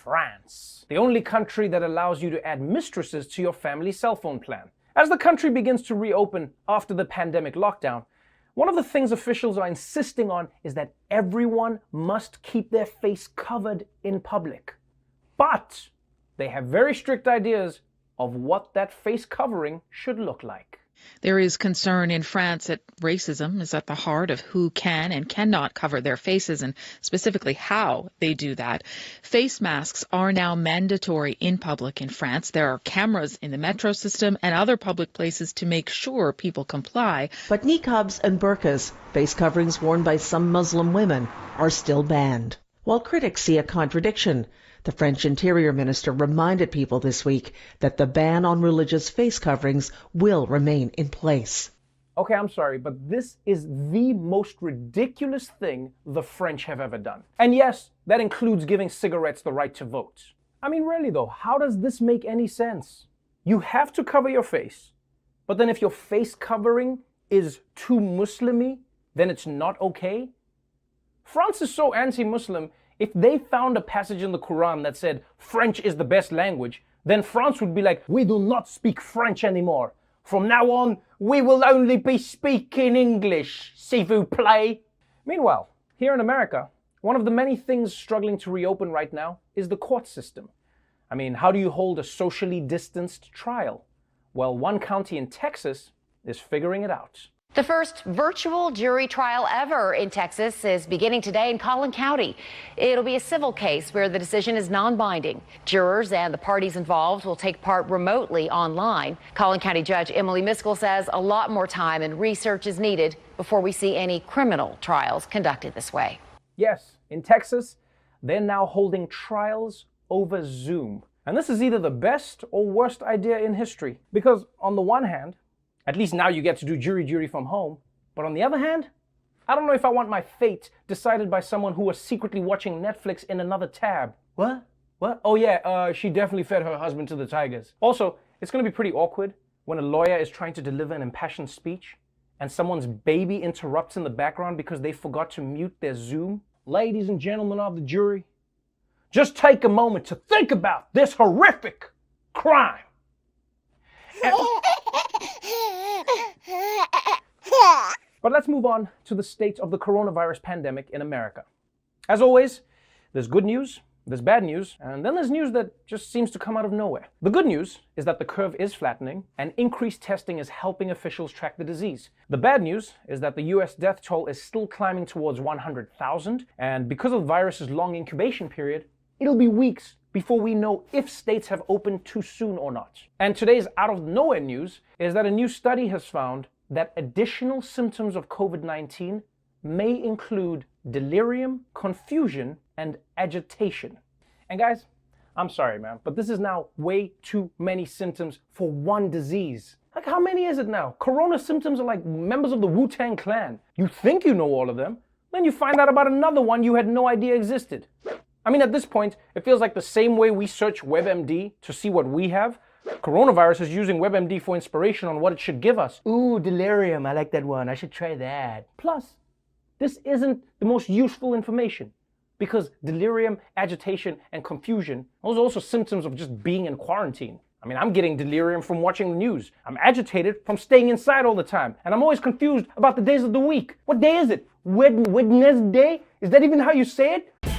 France, the only country that allows you to add mistresses to your family cell phone plan. As the country begins to reopen after the pandemic lockdown, one of the things officials are insisting on is that everyone must keep their face covered in public. But they have very strict ideas of what that face covering should look like. There is concern in France that racism is at the heart of who can and cannot cover their faces and specifically how they do that. Face masks are now mandatory in public in France. There are cameras in the metro system and other public places to make sure people comply. But niqabs and burqas, face coverings worn by some Muslim women, are still banned. While critics see a contradiction, the French Interior Minister reminded people this week that the ban on religious face coverings will remain in place. Okay, I'm sorry, but this is the most ridiculous thing the French have ever done. And yes, that includes giving cigarettes the right to vote. I mean, really though, how does this make any sense? You have to cover your face, but then if your face covering is too Muslim-y, then it's not okay? France is so anti-Muslim. If they found a passage in the Quran that said French is the best language, then France would be like, we do not speak French anymore. From now on, we will only be speaking English, s'il vous plaît. Meanwhile, here in America, one of the many things struggling to reopen right now is the court system. I mean, how do you hold a socially distanced trial? Well, one county in Texas is figuring it out. The first virtual jury trial ever in Texas is beginning today in Collin County. It'll be a civil case where the decision is non-binding. Jurors and the parties involved will take part remotely online. Collin County Judge Emily Miskell says a lot more time and research is needed before we see any criminal trials conducted this way. Yes, in Texas, they're now holding trials over Zoom. And this is either the best or worst idea in history. Because on the one hand, at least now you get to do jury duty from home. But on the other hand, I don't know if I want my fate decided by someone who was secretly watching Netflix in another tab. What? Oh yeah, she definitely fed her husband to the tigers. Also, it's going to be pretty awkward when a lawyer is trying to deliver an impassioned speech and someone's baby interrupts in the background because they forgot to mute their Zoom. Ladies and gentlemen of the jury, just take a moment to think about this horrific crime. But let's move on to the state of the coronavirus pandemic in America. As always, there's good news, there's bad news, and then there's news that just seems to come out of nowhere. The good news is that the curve is flattening and increased testing is helping officials track the disease. The bad news is that the US death toll is still climbing towards 100,000, and because of the virus's long incubation period, it'll be weeks before we know if states have opened too soon or not. And today's out of nowhere news is that a new study has found that additional symptoms of COVID-19 may include delirium, confusion, and agitation. And guys, I'm sorry, man, but this is now way too many symptoms for one disease. Like, how many is it now? Corona symptoms are like members of the Wu-Tang Clan. You think you know all of them, then you find out about another one you had no idea existed. I mean, at this point, it feels like the same way we search WebMD to see what we have, coronavirus is using WebMD for inspiration on what it should give us. Ooh, delirium, I like that one, I should try that. Plus, this isn't the most useful information because delirium, agitation, and confusion, those are also symptoms of just being in quarantine. I mean, I'm getting delirium from watching the news. I'm agitated from staying inside all the time. And I'm always confused about the days of the week. What day is it? Wednesday? Is that even how you say it?